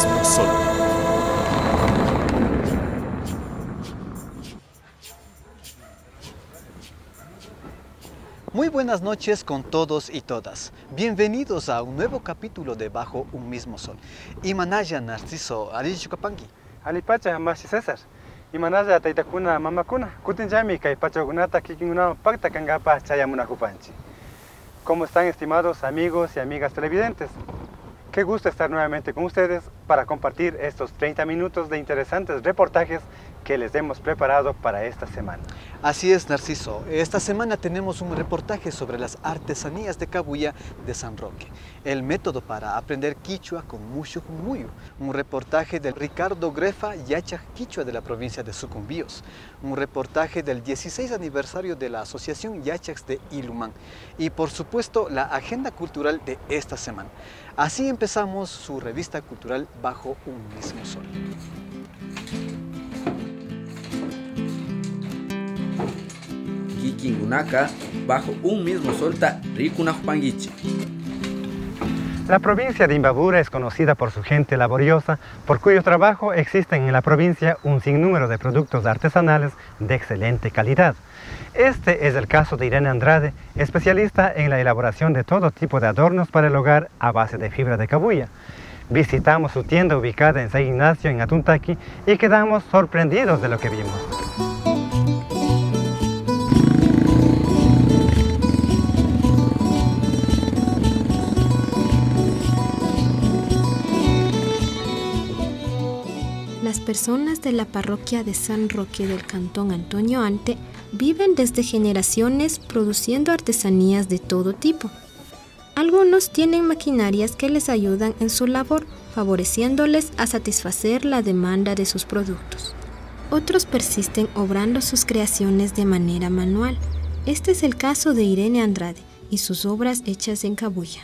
mismo sol. Muy buenas noches con todos y todas. Bienvenidos a un nuevo capítulo de Bajo un mismo sol. Imanaya Narciso, Arichukapangi. Alipacha, Mashi César. Imanaya Taitakuna, Mamakuna, Kutinjami, Kaipachogunata, Kikinguna, Pacta Kangapa, Chayamunakupanchi. ¿Cómo están, estimados amigos y amigas televidentes? Qué gusto estar nuevamente con ustedes para compartir estos 30 minutos de interesantes reportajes que les hemos preparado para esta semana. Así es, Narciso. Esta semana tenemos un reportaje sobre las artesanías de Cabuya de San Roque, el método para aprender quichua con Mushukmuyu, un reportaje de Ricardo Grefa Yachaj Quichua de la provincia de Sucumbíos, un reportaje del 16 aniversario de la Asociación Yachax de Ilumán y, por supuesto, la agenda cultural de esta semana. Así empezamos su revista cultural Bajo un mismo sol. Kikingunaka, bajo un mismo solta Rikunajpangichi. La provincia de Imbabura es conocida por su gente laboriosa, por cuyo trabajo existen en la provincia un sinnúmero de productos artesanales de excelente calidad. Este es el caso de Irene Andrade, especialista en la elaboración de todo tipo de adornos para el hogar a base de fibra de cabuya. Visitamos su tienda ubicada en San Ignacio, en Atuntaqui, y quedamos sorprendidos de lo que vimos. Las personas de la parroquia de San Roque del Cantón Antonio Ante viven desde generaciones produciendo artesanías de todo tipo. Algunos tienen maquinarias que les ayudan en su labor, favoreciéndoles a satisfacer la demanda de sus productos. Otros persisten obrando sus creaciones de manera manual. Este es el caso de Irene Andrade y sus obras hechas en cabuya.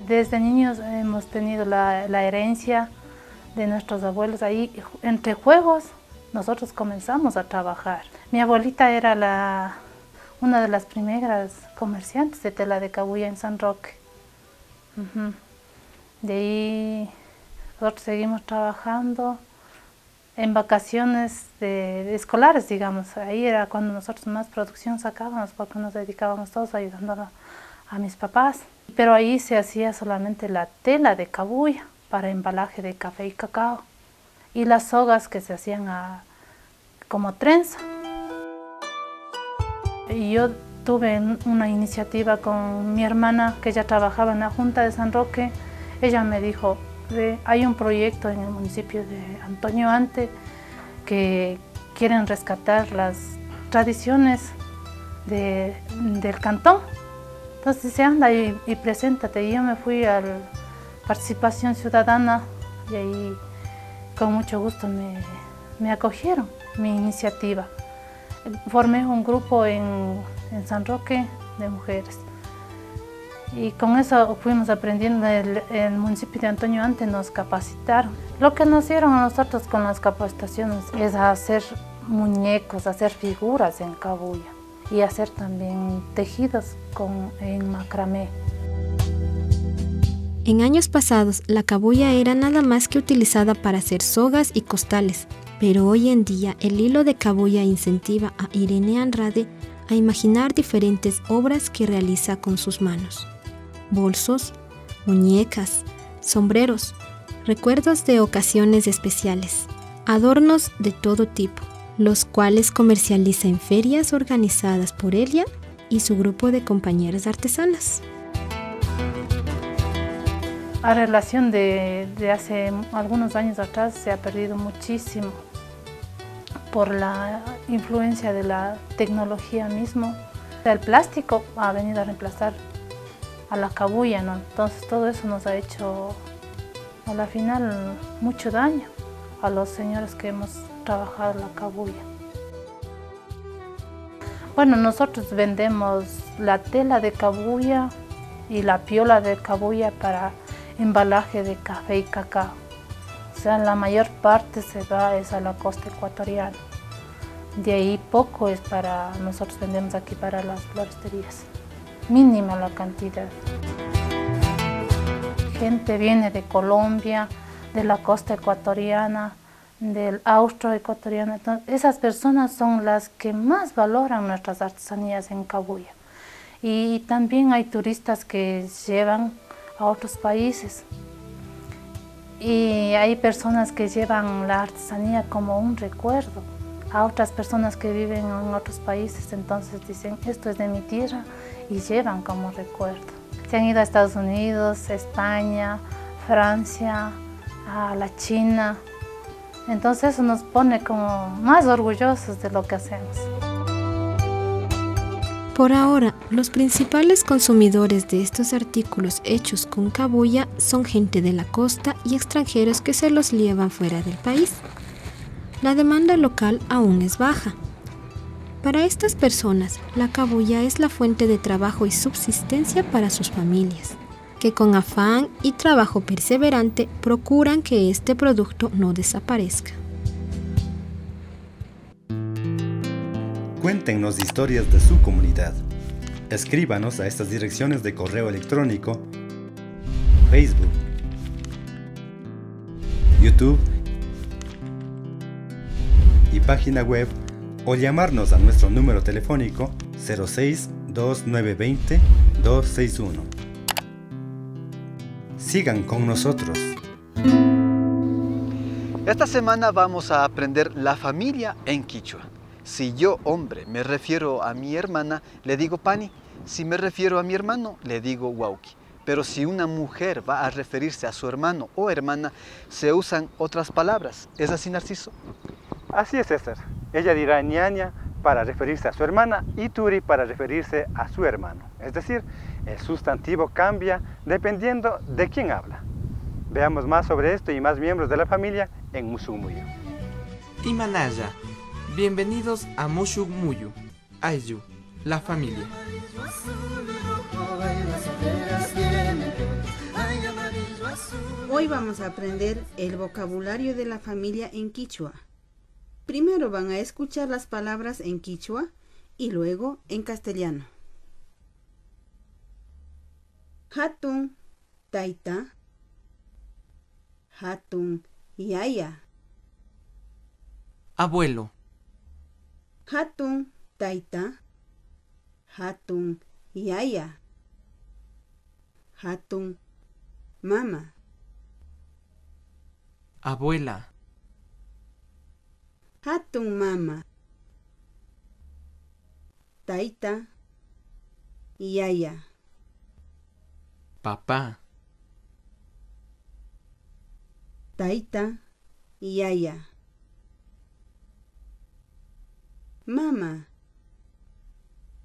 Desde niños hemos tenido la herencia de nuestros abuelos. Ahí, entre juegos, nosotros comenzamos a trabajar. Mi abuelita era una de las primeras comerciantes de tela de cabuya en San Roque. De ahí nosotros seguimos trabajando en vacaciones de escolares, digamos. Ahí era cuando nosotros más producción sacábamos, porque nos dedicábamos todos ayudando a mis papás. Pero ahí se hacía solamente la tela de cabuya para embalaje de café y cacao, y las sogas que se hacían como trenza. Y yo tuve una iniciativa con mi hermana, que ella trabajaba en la Junta de San Roque. Ella me dijo, hay un proyecto en el municipio de Antonio Ante que quieren rescatar las tradiciones del cantón. Entonces dice, anda y preséntate. Y yo me fui a Participación Ciudadana y ahí con mucho gusto me acogieron mi iniciativa. Formé un grupo en San Roque de mujeres y con eso fuimos aprendiendo. El municipio de Antonio Ante nos capacitaron. Lo que nos dieron a nosotros con las capacitaciones es hacer muñecos, hacer figuras en cabuya y hacer también tejidos en macramé. En años pasados, la cabuya era nada más que utilizada para hacer sogas y costales, pero hoy en día el hilo de cabuya incentiva a Irene Andrade a imaginar diferentes obras que realiza con sus manos. Bolsos, muñecas, sombreros, recuerdos de ocasiones especiales, adornos de todo tipo, los cuales comercializa en ferias organizadas por ella y su grupo de compañeras artesanas. La relación de hace algunos años atrás se ha perdido muchísimo por la influencia de la tecnología mismo. El plástico ha venido a reemplazar a la cabuya, ¿no? Entonces todo eso nos ha hecho a la final mucho daño a los señores que hemos trabajado la cabuya. Bueno, nosotros vendemos la tela de cabuya y la piola de cabuya para embalaje de café y cacao. O sea, la mayor parte se va a la costa ecuatoriana. De ahí poco es para nosotros vendemos aquí para las floristerías. Mínima la cantidad. gente viene de Colombia, de la costa ecuatoriana, del austroecuatoriano. Entonces, esas personas son las que más valoran nuestras artesanías en Cabuya. Y también hay turistas que llevan a otros países. Y hay personas que llevan la artesanía como un recuerdo a otras personas que viven en otros países. Entonces dicen, esto es de mi tierra, y llevan como recuerdo. Se han ido a Estados Unidos, España, Francia, a la China. Entonces eso nos pone como más orgullosos de lo que hacemos. Por ahora, los principales consumidores de estos artículos hechos con cabuya son gente de la costa y extranjeros que se los llevan fuera del país. La demanda local aún es baja. Para estas personas, la cabuya es la fuente de trabajo y subsistencia para sus familias, que con afán y trabajo perseverante procuran que este producto no desaparezca. Cuéntenos historias de su comunidad. Escríbanos a estas direcciones de correo electrónico, Facebook, YouTube y página web, o llamarnos a nuestro número telefónico 06 2920 261. Sigan con nosotros. Esta semana vamos a aprender la familia en quichua. Si yo, hombre, me refiero a mi hermana, le digo pani. Si me refiero a mi hermano, le digo huauqui. Pero si una mujer va a referirse a su hermano o hermana, se usan otras palabras. ¿Es así, Narciso? Así es, César. Ella dirá ñaña para referirse a su hermana y turi para referirse a su hermano. Es decir, el sustantivo cambia dependiendo de quién habla. Veamos más sobre esto y más miembros de la familia en Mushugmuyu. Imanaya, bienvenidos a Mushugmuyu, Ayu, la familia. Hoy vamos a aprender el vocabulario de la familia en quichua. Primero van a escuchar las palabras en quichua y luego en castellano. Hatun taita, hatun yaya. Abuelo, Hatun taita, hatun yaya. Hatun mama. abuela, Hatun mama. Taita yaya. papá, Taita yaya. Mama.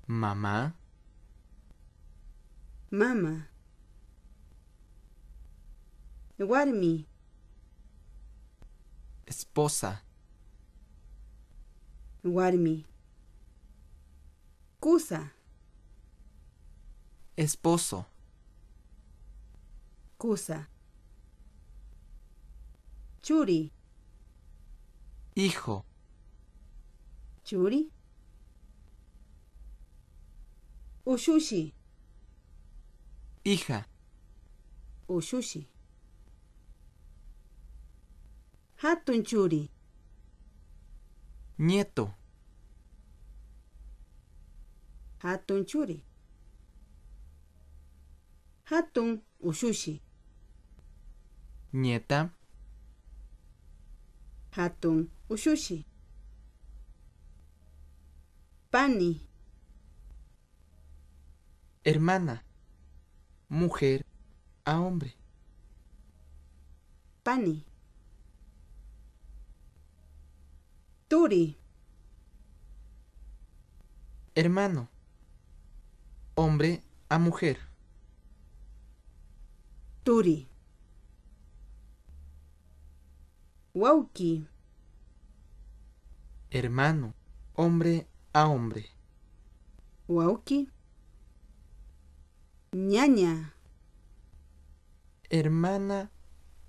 mamá, Mama. Warmi. esposa, Warmi. Kusa. esposo, Kusa. Churi. hijo, Churi. Ushushi. hija, Ushushi. Hatun churi. nieto, Hatun churi. Hatun ushushi. nieta, Hatun ushushi. Pani. hermana, mujer a hombre, Pani. Turi. hermano, hombre a mujer, Turi. Wauki. hermano, hombre a hombre, Wauki. Ñaña. hermana,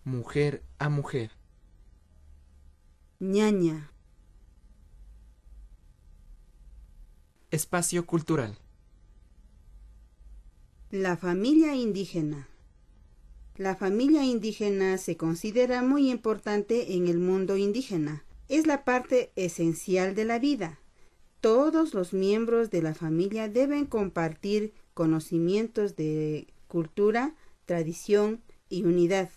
mujer a mujer, Ñaña. espacio cultural. La familia indígena. La familia indígena se considera muy importante en el mundo indígena. Es la parte esencial de la vida. Todos los miembros de la familia deben compartir conocimientos de cultura, tradición y unidad.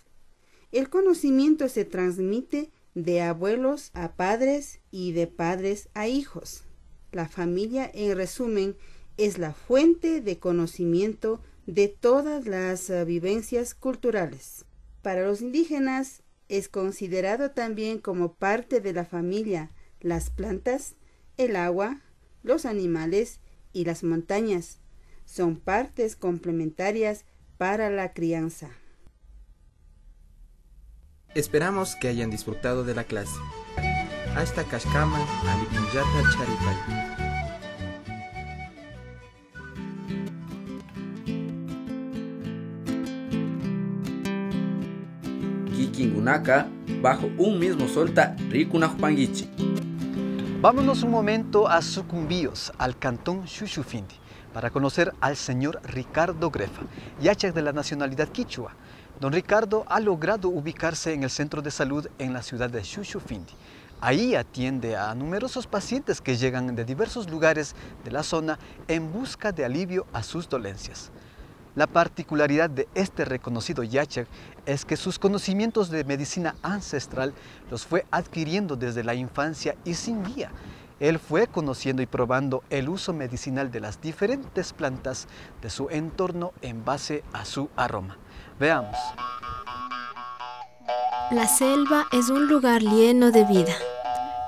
El conocimiento se transmite de abuelos a padres y de padres a hijos. La familia, en resumen, es la fuente de conocimiento de todas las vivencias culturales. Para los indígenas es considerado también como parte de la familia las plantas, el agua, los animales y las montañas. Son partes complementarias para la crianza. Esperamos que hayan disfrutado de la clase. Hasta Kashkama, Alipunyata Charipay. Kikingunaka, bajo un mismo solta, Rikunajpangichi. Vámonos un momento a Sucumbíos, al cantón Xuxufindi, para conocer al señor Ricardo Grefa, yachak de la nacionalidad quichua. Don Ricardo ha logrado ubicarse en el centro de salud en la ciudad de Xuxufindi. Ahí atiende a numerosos pacientes que llegan de diversos lugares de la zona en busca de alivio a sus dolencias. La particularidad de este reconocido yachak es que sus conocimientos de medicina ancestral los fue adquiriendo desde la infancia y sin guía. Él fue conociendo y probando el uso medicinal de las diferentes plantas de su entorno en base a su aroma. Veamos. La selva es un lugar lleno de vida,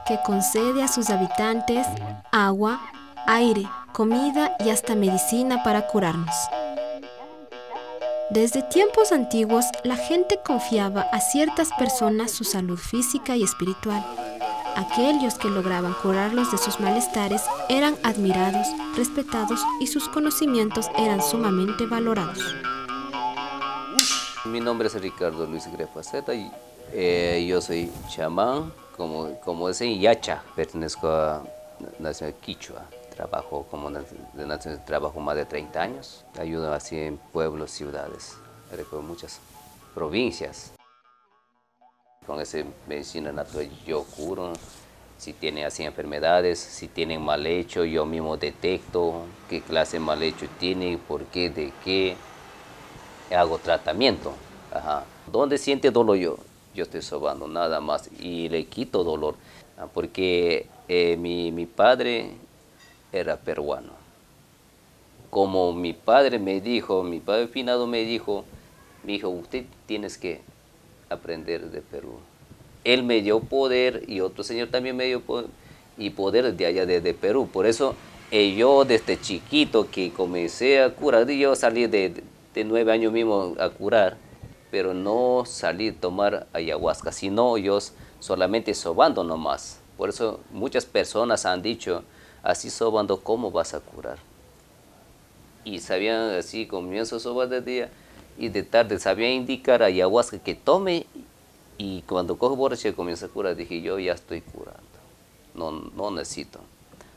que concede a sus habitantes agua, aire, comida y hasta medicina para curarnos. Desde tiempos antiguos, la gente confiaba a ciertas personas su salud física y espiritual. Aquellos que lograban curarlos de sus malestares eran admirados, respetados y sus conocimientos eran sumamente valorados. Mi nombre es Ricardo Luis Grefa Zeta y yo soy chamán, como dicen, yacha. Pertenezco a Nación Quichua. Trabajo como de nación, trabajo más de 30 años. Ayudo así en pueblos, ciudades, recorro muchas provincias. Con esa medicina natural yo curo. Si tienen así enfermedades, si tienen mal hecho, yo mismo detecto qué clase de mal hecho tienen, por qué, de qué. Hago tratamiento. Ajá. ¿Dónde siente dolor yo? Yo estoy sobando nada más y le quito dolor. Porque mi padre era peruano. Como mi padre finado me dijo, mi hijo, usted tienes que aprender de Perú. Él me dio poder y otro señor también me dio poder, y poder de allá de Perú. Por eso yo desde chiquito que comencé a curar, yo salí de 9 años mismo a curar, pero no salí a tomar ayahuasca, sino yo solamente sobando nomás. Por eso muchas personas han dicho, así sobando, ¿cómo vas a curar? Y sabían así, comienzo a sobar de día y de tarde, sabían indicar ayahuasca que tome, y cuando cojo borracha comienza a curar, dije yo ya estoy curando, no necesito.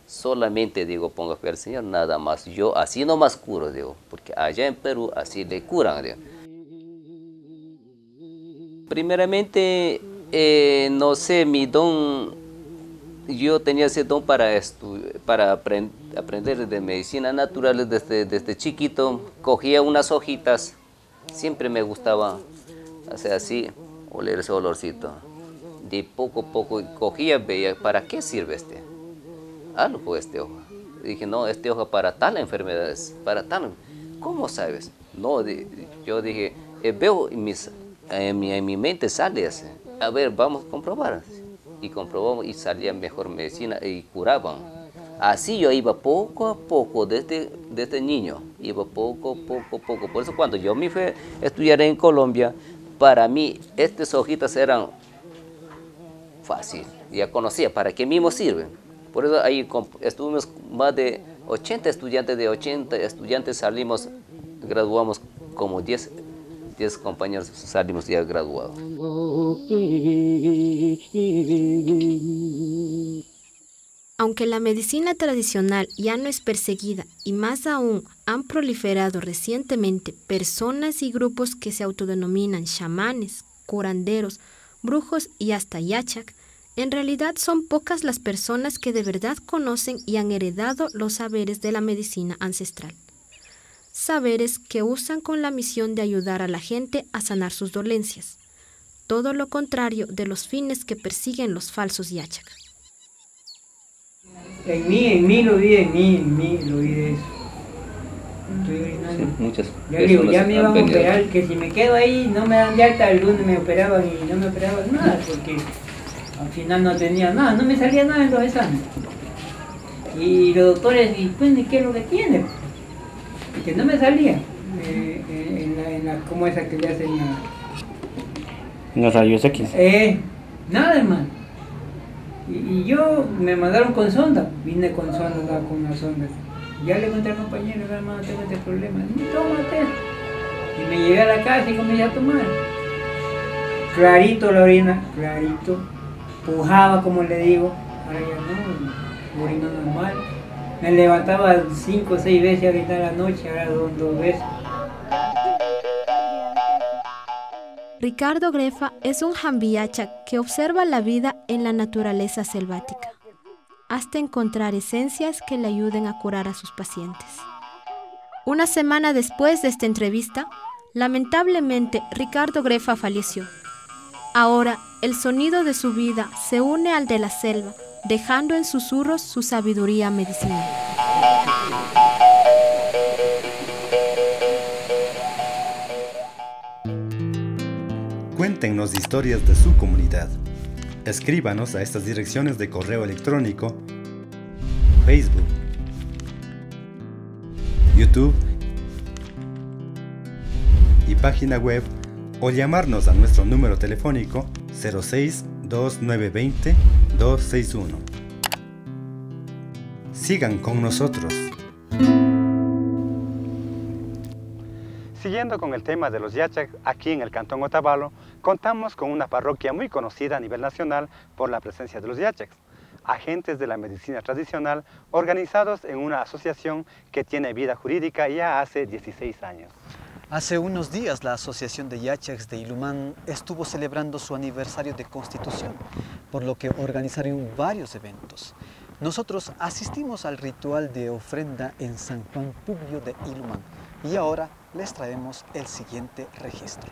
Solamente digo, ponga fe al Señor, nada más. Yo así nomás curo, digo, porque allá en Perú así le curan, digo. Primeramente, no sé, mi don, yo tenía ese don para aprender de medicina natural desde chiquito. Cogía unas hojitas, siempre me gustaba hacer así, oler ese olorcito. De poco a poco cogía, veía, ¿para qué sirve este? Algo este hoja. Dije, no, este hoja para tal enfermedades, para tal. ¿Cómo sabes? No, yo dije, veo en mi mente sale así. A ver, vamos a comprobar. Y comprobamos y salía mejor medicina y curaban. Así yo iba poco a poco, desde niño, iba poco. Por eso cuando yo me fui a estudiar en Colombia, para mí estas hojitas eran fácil. Ya conocía para qué mismo sirven. Por eso ahí estuvimos más de 80 estudiantes, salimos, graduamos como 10 compañeros, salimos ya graduados. Aunque la medicina tradicional ya no es perseguida y más aún han proliferado recientemente personas y grupos que se autodenominan chamanes, curanderos, brujos y hasta yachak, en realidad son pocas las personas que de verdad conocen y han heredado los saberes de la medicina ancestral. Saberes que usan con la misión de ayudar a la gente a sanar sus dolencias. Todo lo contrario de los fines que persiguen los falsos yachak. En mí lo vi de eso. Estoy orinando. Sí, muchas Ya digo, personas ya me iban han a venido. operar, que si me quedo ahí no me dan de alta, el lunes me operaban y no me operaban nada, porque al final no tenía nada, no me salía nada en los exámenes. Y los doctores, ¿y pues qué es lo que tiene? Y que no me salía, como esa que le hacen Los rayos X. nada, hermano. Y yo me mandaron con sonda, vine con sonda, con una sonda. Ya le conté al compañero, hermano, tengo este problema. Tómate. Y me llegué a la casa y comencé a tomar. Clarito la orina, clarito. Pujaba, como le digo. Ahora ya no, orina normal. Me levantaba 5 o 6 veces a gritar a la noche, ahora 2 veces. Ricardo Grefa es un jambiacha que observa la vida en la naturaleza selvática, hasta encontrar esencias que le ayuden a curar a sus pacientes. Una semana después de esta entrevista, lamentablemente Ricardo Grefa falleció. Ahora, el sonido de su vida se une al de la selva, dejando en susurros su sabiduría medicinal. Cuéntenos historias de su comunidad. Escríbanos a estas direcciones de correo electrónico, Facebook, YouTube y página web, o llamarnos a nuestro número telefónico 06 2920 261. Sigan con nosotros. Siguiendo con el tema de los yachaks, aquí en el Cantón Otavalo, contamos con una parroquia muy conocida a nivel nacional por la presencia de los yachaks, agentes de la medicina tradicional organizados en una asociación que tiene vida jurídica ya hace 16 años. Hace unos días la Asociación de Yachaks de Ilumán estuvo celebrando su aniversario de constitución, por lo que organizaron varios eventos. Nosotros asistimos al ritual de ofrenda en San Juan Publio de Ilumán y ahora les traemos el siguiente registro.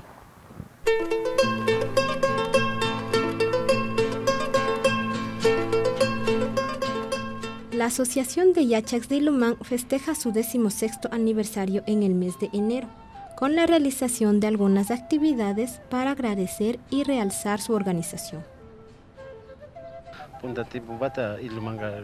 La Asociación de Yachaks de Ilumán festeja su 16º aniversario en el mes de enero, con la realización de algunas actividades para agradecer y realzar su organización. Punta tiempo bata ilumanga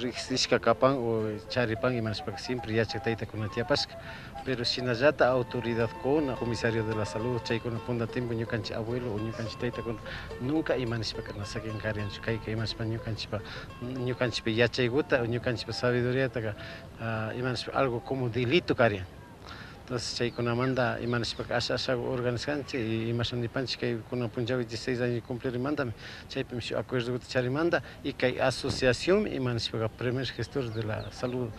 rixishka kapan o charipan y más siempre yachak taita con atiapasca, pero si najata autoridad con comisario de la salud chay con punta tiempo ñukanchi abuelo o ñukanchi taita con nunca imanispa kana saken karian chukay que imanispa ñukanchi pe yachay guta o ñukanchi pe sabiduría taka imanispa algo como delito karian. Entonces, chay con Amanda, imanispa asha organizante y imasan dipanchi que con punjabi 16 años cumplir mandame, chay pemsho acuerdo de charimanda y que asociación imanispa primer gestor de la salud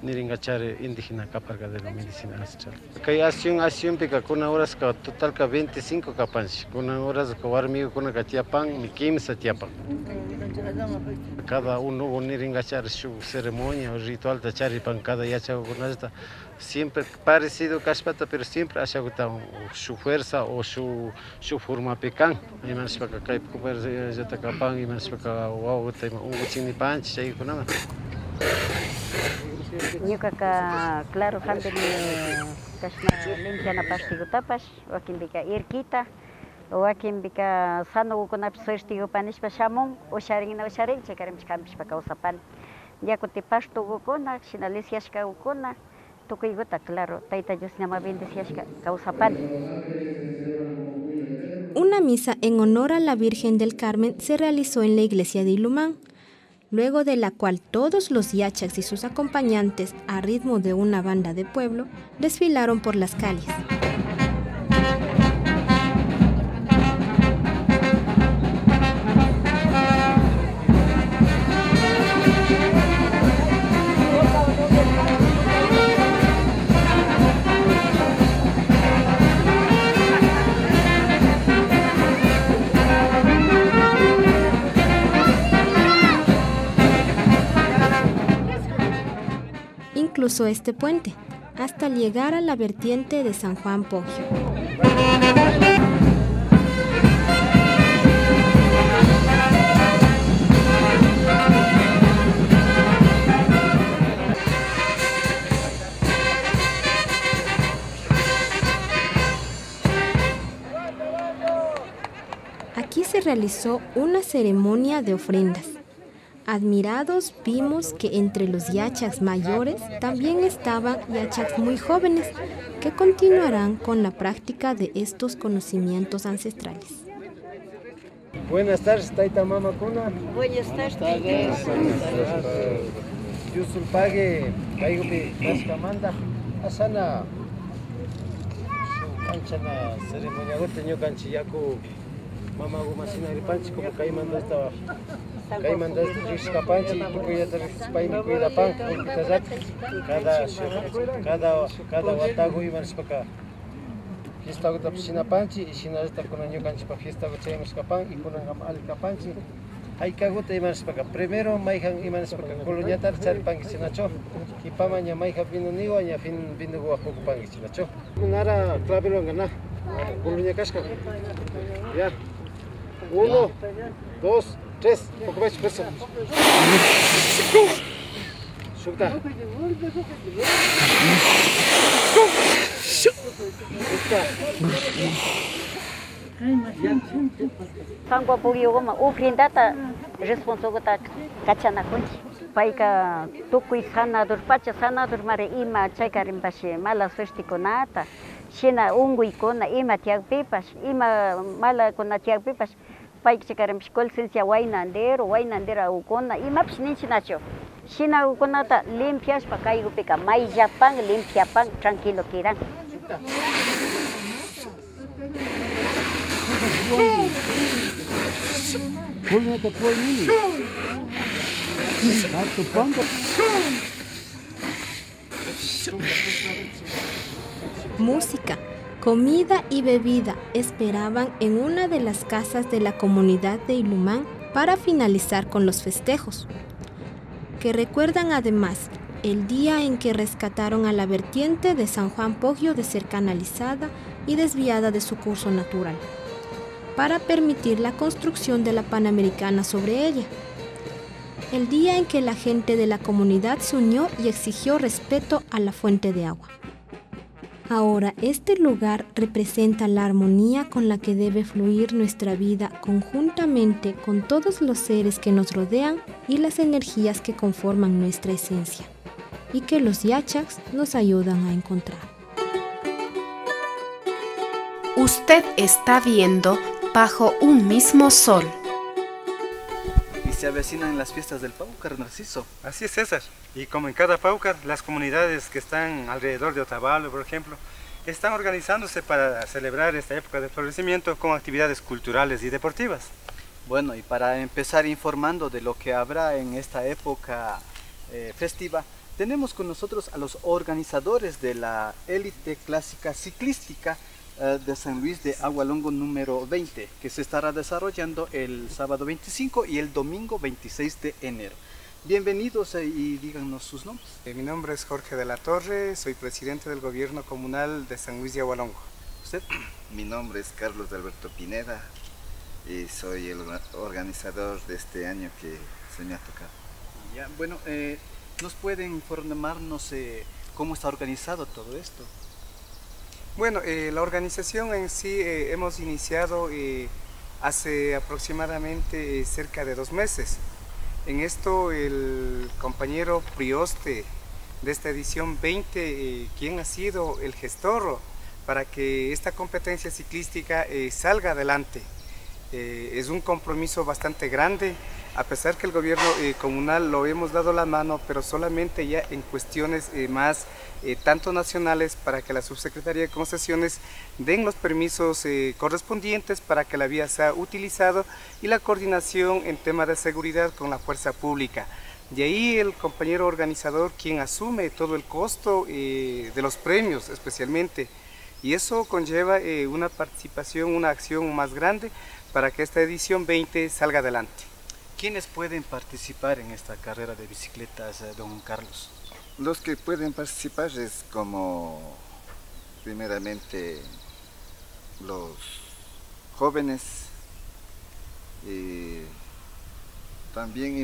niringachar indígena caparga de la medicina ancestral. Que acción pica con horas que total que 25 capanchi, con horas que warmigo con katiapan ni 15 tiapan. Cada uno niringachar su ceremonia o ritual de charipan cada yacha con esta siempre parecido caspata, pero siempre ha agotado su fuerza o su forma pecan. Y más para que hay que ya te capan y más para que wow te un chini panch ahí con nada. Ñuka claro gente kashna limpiana pastigo tapas o aquí bica irquita o aquí bica sano con absortigo panis pa chamon o sharing checarem campis pa causa pan. Ya que te pasto gokona, sinalesias ka gokona. Claro, una misa en honor a la Virgen del Carmen se realizó en la iglesia de Ilumán, luego de la cual todos los yachaks y sus acompañantes, a ritmo de una banda de pueblo, desfilaron por las calles. incluso este puente, hasta llegar a la vertiente de San Juan Poggio. Aquí se realizó una ceremonia de ofrendas. Admirados vimos que entre los yachas mayores también estaban yachas muy jóvenes que continuarán con la práctica de estos conocimientos ancestrales. Buenas tardes, Taita Mama Kuna. Buenas tardes. Yo soy pague, caigo de Cascamanda, asana. Canchana ceremonia, tengo canchillaco, mamá gumasina de panchi, como caimando estaba. Caimando este capanchi, y tú ya te respetas, me cuida pan, cada watago iban para acá. Fiesta de piscina panchi, y si no está con año canchi para fiesta de chayamos capan, y con al capanchi. Hay cagote iban para acá. Primero, maijan iban para acá, coloniata, char pan, y nacho. Y pamaña, maija vino nigo, aña fin vino guapo pan, y nacho. Nara, clave lo gana. Colonia casca. Ya. 1, 2, 3, poco más peso. Suelta. Sangwa Poggio goma ukrindata responsabilidad kachana kunchi. Paika tukui sanadur pacha sanadur mare ima chaykarin bashi mala suerte konata. Shina ungui kona ima tiagpipas, ima mala kona tiagpipas. Paik chakarim shkol silsia wainandero ukona ima psninchi nacho. Shina ukonata limpias pa kaigo pika mai japan limpia pan tranquilo kiran. Música, comida y bebida esperaban en una de las casas de la comunidad de Ilumán para finalizar con los festejos, que recuerdan además el día en que rescataron a la vertiente de San Juan Poggio de ser canalizada y desviada de su curso natural, para permitir la construcción de la Panamericana sobre ella. El día en que la gente de la comunidad se unió y exigió respeto a la fuente de agua. Ahora, este lugar representa la armonía con la que debe fluir nuestra vida conjuntamente con todos los seres que nos rodean y las energías que conforman nuestra esencia, y que los yachas nos ayudan a encontrar. Usted está viendo Bajo un mismo sol. Y se avecinan las fiestas del Paucar, Narciso. Así es, César. Y como en cada Paucar, las comunidades que están alrededor de Otavalo, por ejemplo, están organizándose para celebrar esta época de florecimiento con actividades culturales y deportivas. Bueno, y para empezar informando de lo que habrá en esta época festiva, tenemos con nosotros a los organizadores de la élite clásica ciclística de San Luis de Agualongo número 20, que se estará desarrollando el sábado 25 y el domingo 26 de enero. Bienvenidos y díganos sus nombres. Mi nombre es Jorge de la Torre, soy presidente del gobierno comunal de San Luis de Agualongo. ¿Usted? Mi nombre es Carlos Alberto Pineda y soy el organizador de este año que se me ha tocado. Ya, bueno, ¿nos pueden informarnos cómo está organizado todo esto? Bueno, la organización en sí hemos iniciado hace aproximadamente cerca de 2 meses. En esto el compañero Prioste de esta edición 20, quien ha sido el gestor para que esta competencia ciclística salga adelante. Es un compromiso bastante grande, a pesar que el gobierno comunal lo hemos dado la mano, pero solamente ya en cuestiones más tanto nacionales, para que la Subsecretaría de Concesiones den los permisos correspondientes para que la vía sea utilizado, y la coordinación en tema de seguridad con la fuerza pública. De ahí el compañero organizador quien asume todo el costo de los premios especialmente, y eso conlleva una participación, una acción más grande para que esta edición 20 salga adelante. ¿Quiénes pueden participar en esta carrera de bicicletas, don Carlos? Los que pueden participar es como, primeramente, los jóvenes. Y también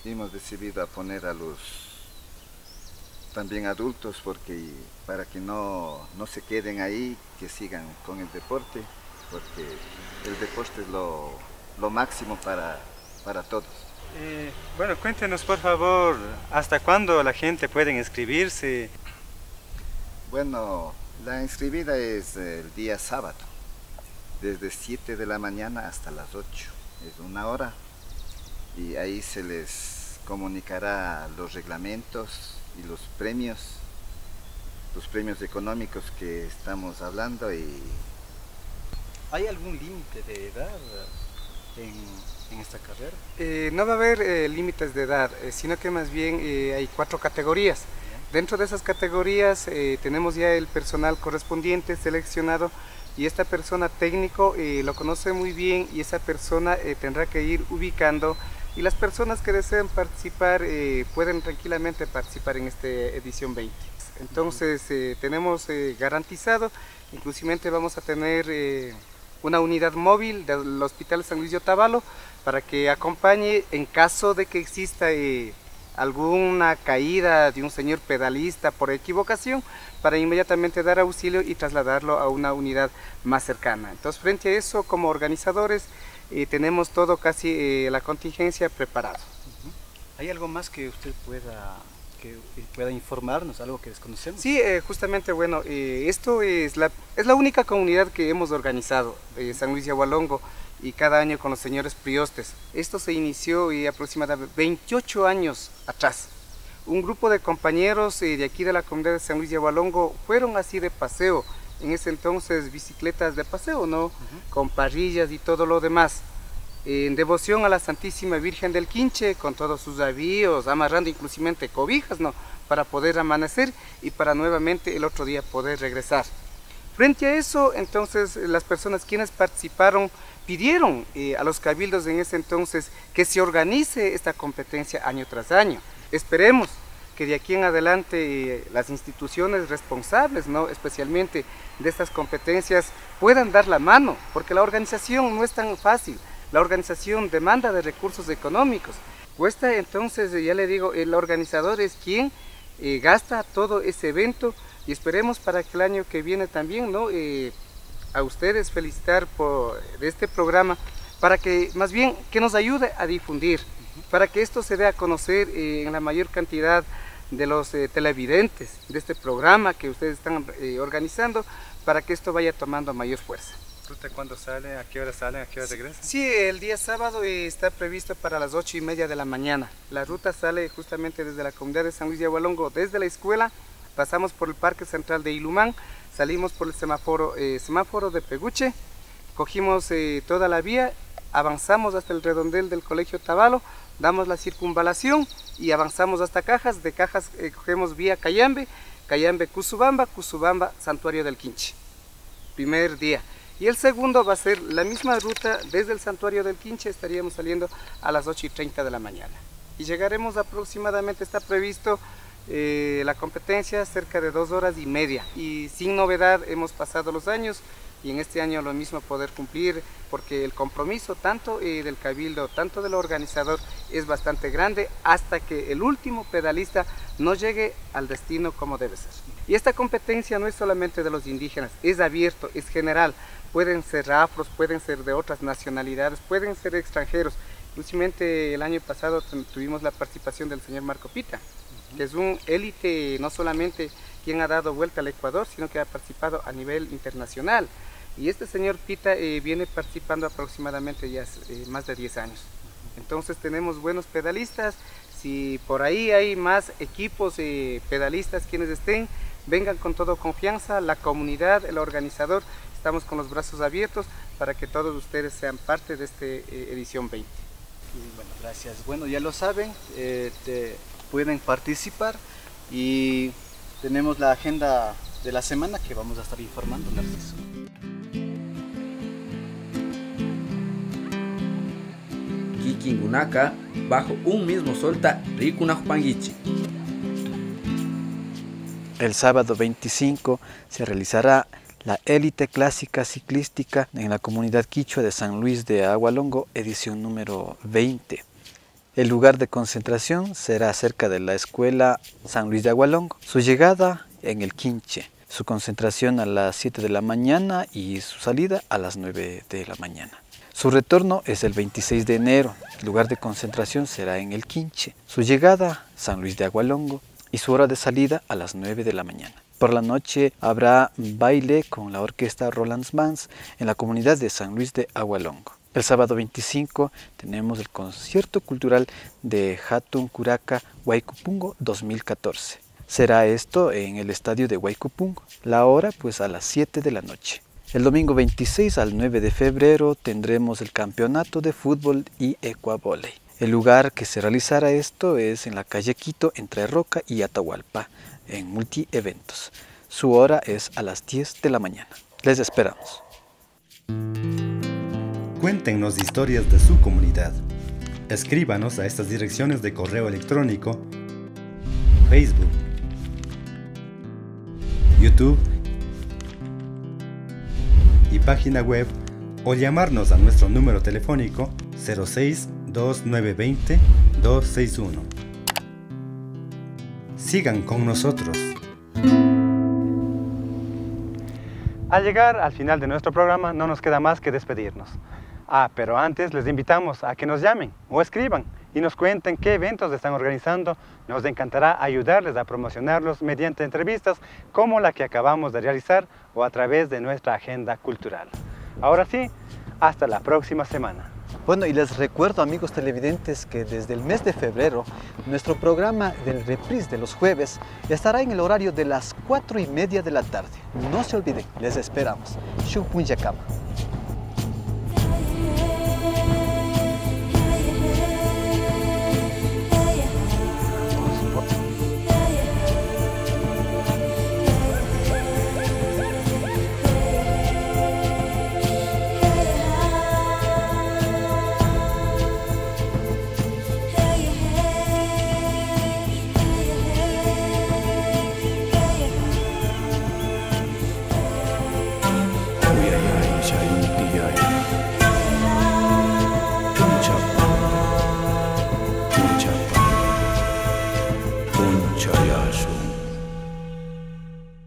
hemos decidido a poner a los también adultos, porque para que no se queden ahí, que sigan con el deporte, porque el deporte es lo máximo para todos. Bueno, cuéntenos por favor, ¿hasta cuándo la gente puede inscribirse? Bueno, la inscribida es el día sábado, desde 7 de la mañana hasta las 8, es 1 hora, y ahí se les comunicará los reglamentos y los premios económicos que estamos hablando. Y ¿hay algún límite de edad en esta carrera? No va a haber límites de edad, sino que más bien hay 4 categorías. Dentro de esas categorías tenemos ya el personal correspondiente seleccionado, y esta persona técnico lo conoce muy bien, y esa persona tendrá que ir ubicando, y las personas que deseen participar pueden tranquilamente participar en esta edición 20. Entonces tenemos garantizado, inclusivamente vamos a tener una unidad móvil del Hospital San Luis de Otavalo para que acompañe en caso de que exista alguna caída de un señor pedalista por equivocación, para inmediatamente dar auxilio y trasladarlo a una unidad más cercana. Entonces, frente a eso, como organizadores, tenemos todo casi la contingencia preparado. ¿Hay algo más que usted pueda informarnos, algo que desconocemos? Sí, justamente, bueno, esto es la única comunidad que hemos organizado, San Luis de Agualongo, y cada año con los señores priostes. Esto se inició aproximadamente 28 años atrás. Un grupo de compañeros de aquí de la comunidad de San Luis de Agualongo fueron así de paseo, en ese entonces bicicletas de paseo, ¿no? Con parrillas y todo lo demás, en devoción a la Santísima Virgen del Quinche, con todos sus avíos, amarrando inclusivamente cobijas, ¿no? Para poder amanecer y para nuevamente el otro día poder regresar. Frente a eso, entonces, las personas quienes participaron pidieron a los cabildos en ese entonces que se organice esta competencia año tras año. Esperemos que de aquí en adelante las instituciones responsables, ¿no? Especialmente de estas competencias, puedan dar la mano, porque la organización no es tan fácil. La organización demanda de recursos económicos. Cuesta, entonces, ya le digo, el organizador es quien gasta todo ese evento, y esperemos para que el año que viene también, ¿no? A ustedes felicitar de este programa, para que más bien que nos ayude a difundir, para que esto se dé a conocer en la mayor cantidad de los televidentes de este programa que ustedes están organizando, para que esto vaya tomando mayor fuerza. ¿Cuándo sale? ¿A qué hora salen? ¿A qué hora regresan? Sí, el día sábado está previsto para las 8:30 de la mañana. La ruta sale justamente desde la comunidad de San Luis de Agualongo, desde la escuela, pasamos por el Parque Central de Ilumán, salimos por el semáforo de Peguche, cogimos toda la vía, avanzamos hasta el redondel del Colegio Otavalo, damos la circunvalación y avanzamos hasta Cajas. De Cajas cogemos vía Cayambe, Cusubamba, Santuario del Quinche. Primer día. Y el segundo va a ser la misma ruta desde el Santuario del Quinche, estaríamos saliendo a las 8:30 de la mañana. Y llegaremos aproximadamente, está previsto la competencia cerca de 2 horas y media. Y sin novedad hemos pasado los años, y en este año lo mismo poder cumplir, porque el compromiso tanto del cabildo, tanto del organizador es bastante grande, hasta que el último pedalista no llegue al destino como debe ser. Y esta competencia no es solamente de los indígenas, es abierto, es general. Pueden ser afros, pueden ser de otras nacionalidades, pueden ser extranjeros. Inclusive el año pasado tuvimos la participación del señor Marco Pita, que es un élite, no solamente quien ha dado vuelta al Ecuador, sino que ha participado a nivel internacional. Y este señor Pita viene participando aproximadamente ya más de 10 años. Entonces tenemos buenos pedalistas. Si por ahí hay más equipos pedalistas quienes estén, vengan con toda confianza, la comunidad, el organizador, estamos con los brazos abiertos para que todos ustedes sean parte de esta edición 20. Bueno, gracias. Bueno, ya lo saben, pueden participar, y tenemos la agenda de la semana que vamos a estar informando, Narciso. Kikingunaka, bajo un mismo solta, Rikunajupanguichi. El sábado 25 se realizará la élite clásica ciclística en la comunidad quichua de San Luis de Agualongo, edición número 20. El lugar de concentración será cerca de la escuela San Luis de Agualongo. Su llegada en el Quinche, su concentración a las 7 de la mañana y su salida a las 9 de la mañana. Su retorno es el 26 de enero. El lugar de concentración será en el Quinche. Su llegada, San Luis de Agualongo, y su hora de salida a las 9 de la mañana. Por la noche habrá baile con la orquesta Roland's Bands en la comunidad de San Luis de Agualongo. El sábado 25 tenemos el concierto cultural de Hatun Curaca Huaycupungo 2014. Será esto en el estadio de Huaycupungo. La hora pues a las 7 de la noche. El domingo 26 al 9 de febrero tendremos el campeonato de fútbol y ecuavóley. El lugar que se realizará esto es en la calle Quito entre Roca y Atahualpa, en multieventos. Su hora es a las 10 de la mañana. Les esperamos. Cuéntenos historias de su comunidad. Escríbanos a estas direcciones de correo electrónico, Facebook, YouTube y página web, o llamarnos a nuestro número telefónico 06-2920-261. Sigan con nosotros. Al llegar al final de nuestro programa no nos queda más que despedirnos. Pero antes les invitamos a que nos llamen o escriban y nos cuenten qué eventos están organizando. Nos encantará ayudarles a promocionarlos mediante entrevistas como la que acabamos de realizar o a través de nuestra agenda cultural. Ahora sí, hasta la próxima semana. Bueno, y les recuerdo, amigos televidentes, que desde el mes de febrero nuestro programa del reprise de los jueves estará en el horario de las 4:30 de la tarde. No se olviden, les esperamos. Shukpunyakama.